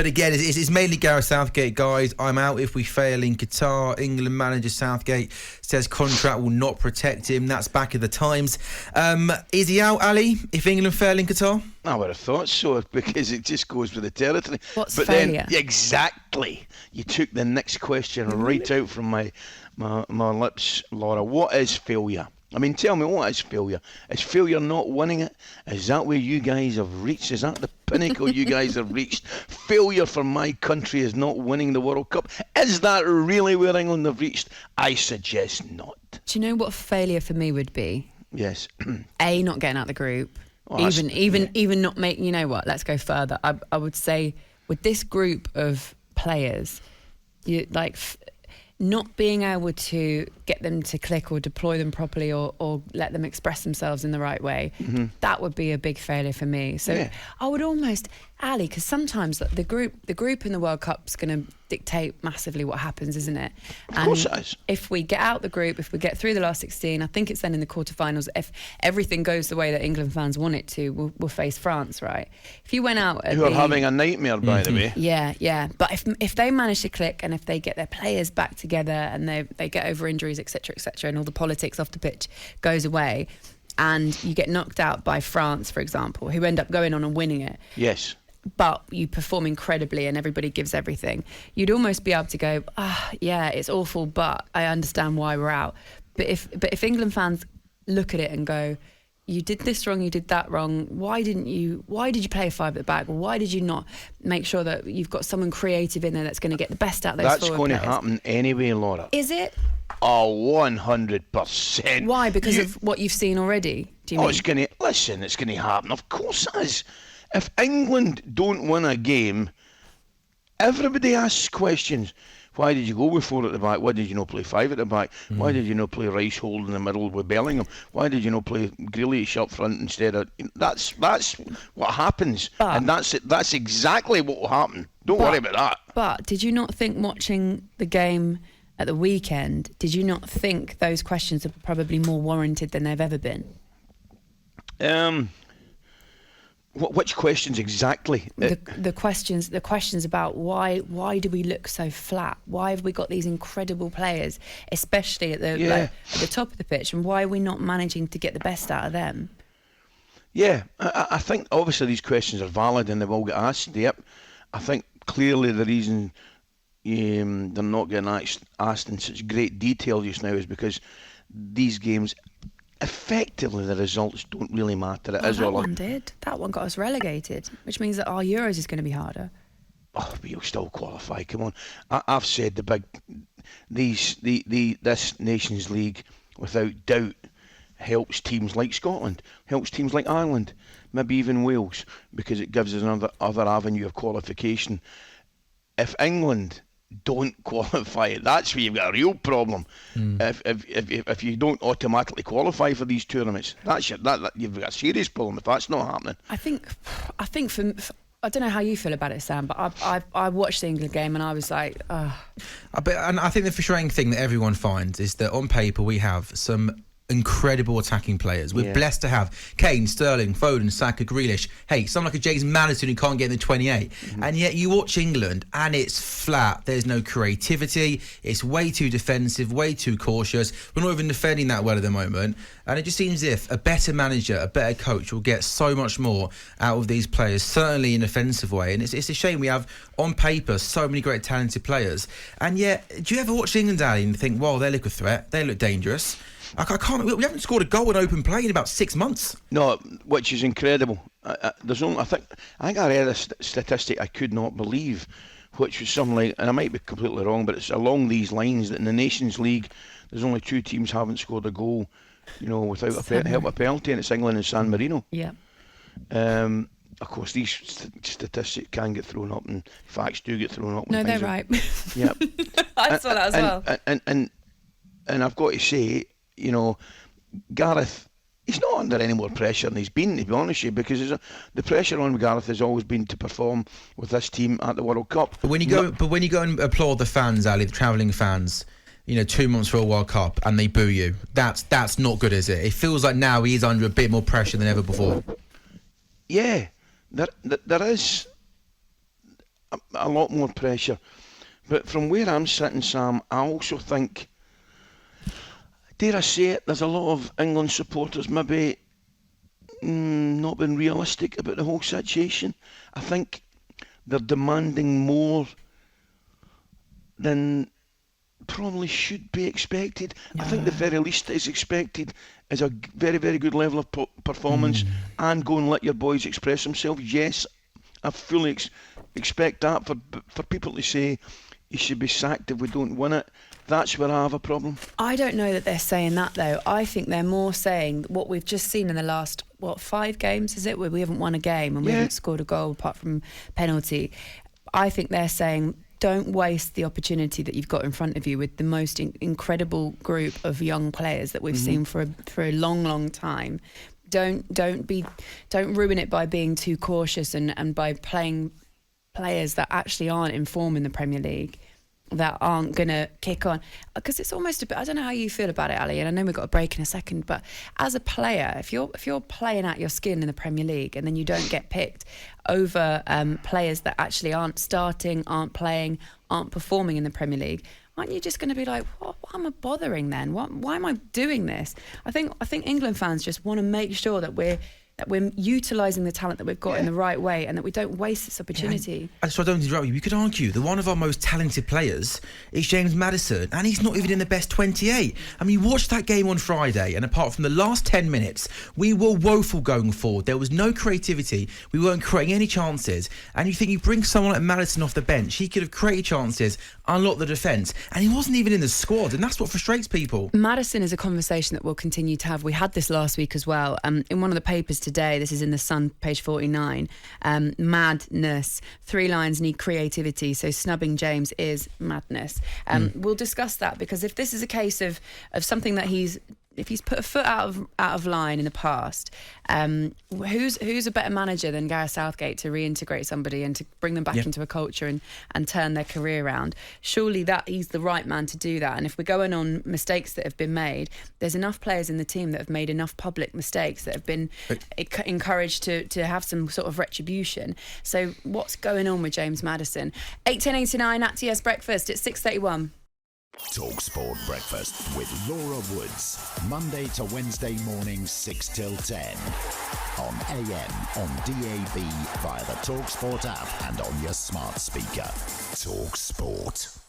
But again, it's mainly Gareth Southgate, guys. I'm out if we fail in Qatar. England manager Southgate says contract will not protect him. That's back at the Times. Is he out, Ali, if England fail in Qatar? I would have thought so, because it just goes with the territory. What's but failure? Then, exactly. You took the next question right out from my lips, Laura. What is failure? I mean, tell me, what is failure? Is failure not winning it? Is that where you guys have reached? Is that the pinnacle you guys have reached? Failure for my country is not winning the World Cup. Is that really where England have reached? I suggest not. Do you know what failure for me would be? Yes. A, not getting out of the group. Oh, even not making, you know what, let's go further. I would say with this group of players, you not being able to get them to click or deploy them properly or let them express themselves in the right way, that would be a big failure for me. So I would almost, Ali, because sometimes the group in the World Cup's going to dictate massively what happens, isn't it? Of course it is. If we get out the group, if we get through the last 16, I think it's then in the quarterfinals, if everything goes the way that England fans want it to, we'll face France, right? If you went out... Who are having a nightmare, by the way. Yeah. But if they manage to click and if they get their players back together and they get over injuries, etc., and all the politics off the pitch goes away, and you get knocked out by France, for example, who end up going on and winning it. Yes. But you perform incredibly and everybody gives everything, you'd almost be able to go, yeah, it's awful, but I understand why we're out. But if England fans look at it and go, you did this wrong, you did that wrong, why did you play a five at the back? Why did you not make sure that you've got someone creative in there that's going to get the best out of those forward players? That's going to happen anyway, Laura. Is it? Oh, 100%. Why? Because of what you've seen already? Do you mean? It's going to happen. Of course it is. If England don't win a game, everybody asks questions. Why did you go with 4 at the back? Why did you not play 5 at the back? Why did you not play Rice Hold in the middle with Bellingham? Why did you not play Grealish up front instead of... That's what happens. And that's exactly what will happen. Don't worry about that. But did you not think, watching the game at the weekend, did you not think those questions are probably more warranted than they've ever been? Which questions exactly? The questions about why do we look so flat? Why have we got these incredible players, especially at the top of the pitch, and why are we not managing to get the best out of them? Yeah, I think obviously these questions are valid and they've all got asked. Yep, I think clearly the reason they're not getting asked in such great detail just now is because these games, effectively, the results don't really matter. That one did. That one got us relegated, which means that our Euros is going to be harder. Oh, but you'll still qualify. Come on, I've said this Nations League without doubt helps teams like Scotland, helps teams like Ireland, maybe even Wales, because it gives us another avenue of qualification. If England don't qualify, that's where you've got a real problem. If you don't automatically qualify for these tournaments, you've got a serious problem if that's not happening. I think for I don't know how you feel about it, Sam, but I watched the England game and I was like, and I think the frustrating thing that everyone finds is that on paper we have some incredible attacking players. We're blessed to have Kane, Sterling, Foden, Saka, Grealish. Hey, someone like a James Maddison who can't get in the 28. And yet you watch England and it's flat. There's no creativity. It's way too defensive, way too cautious. We're not even defending that well at the moment. And it just seems as if a better manager, a better coach will get so much more out of these players, certainly in an offensive way. And it's a shame we have, on paper, so many great talented players. And yet, do you ever watch England, Ali, and think, well, they look a threat, they look dangerous? I can't. We haven't scored a goal in open play in about 6 months. No, which is incredible. I think I read a statistic I could not believe, which was something like, and I might be completely wrong, but it's along these lines, that in the Nations League, there's only 2 teams haven't scored a goal, without help of a penalty, and it's England and San Marino. Yeah. Of course, these statistics can get thrown up, and facts do get thrown up. No, they're right. Yeah. I saw that as well. And I've got to say, Gareth, he's not under any more pressure than he's been, to be honest with you, because the pressure on Gareth has always been to perform with this team at the World Cup. But when you go and applaud the fans, Ali, the travelling fans, 2 months for a World Cup, and they boo you, that's not good, is it? It feels like now he's under a bit more pressure than ever before. Yeah, there is. a lot more pressure. But from where I'm sitting, Sam, I also think, dare I say it, there's a lot of England supporters maybe not being realistic about the whole situation. I think they're demanding more than probably should be expected. I think the very least that is expected is a very, very good level of performance and go and let your boys express themselves. Yes, I fully expect that. For people to say he should be sacked if we don't win it, that's where I have a problem. I don't know that they're saying that, though. I think they're more saying what we've just seen in the last, 5 games, is it, where we haven't won a game and we haven't scored a goal apart from penalty. I think they're saying, don't waste the opportunity that you've got in front of you with the most incredible group of young players that we've seen for a long, long time. Don't ruin it by being too cautious and by playing players that actually aren't in form in the Premier League, that aren't going to kick on. Because it's almost a bit, I don't know how you feel about it, Ali, and I know we've got a break in a second, but as a player, if you're playing out your skin in the Premier League and then you don't get picked over players that actually aren't starting, aren't playing, aren't performing in the Premier League, aren't you just going to be like, why am I bothering then? Why am I doing this? I think England fans just want to make sure that we're utilising the talent that we've got in the right way and that we don't waste this opportunity. So I don't interrupt you. We could argue that one of our most talented players is James Maddison, and he's not even in the best 28. I mean, watch that game on Friday, and apart from the last 10 minutes, we were woeful going forward. There was no creativity. We weren't creating any chances. And you think you bring someone like Maddison off the bench, he could have created chances, unlocked the defence, and he wasn't even in the squad, and that's what frustrates people. Maddison is a conversation that we'll continue to have. We had this last week as well. In one of the papers today, this is in the Sun, page 49, madness. 3 lines need creativity, so snubbing James is madness. We'll discuss that, because if this is a case of something that if he's put a foot out of line in the past, who's a better manager than Gareth Southgate to reintegrate somebody and to bring them back into a culture and turn their career around? Surely that he's the right man to do that. And if we're going on mistakes that have been made, there's enough players in the team that have made enough public mistakes that have been encouraged to have some sort of retribution. So what's going on with James Maddison? 8:10:89 at TS Breakfast at 6:31. talkSPORT Breakfast with Laura Woods. Monday to Wednesday mornings 6 till 10. On AM, on DAB, via the talkSPORT app and on your smart speaker. talkSPORT.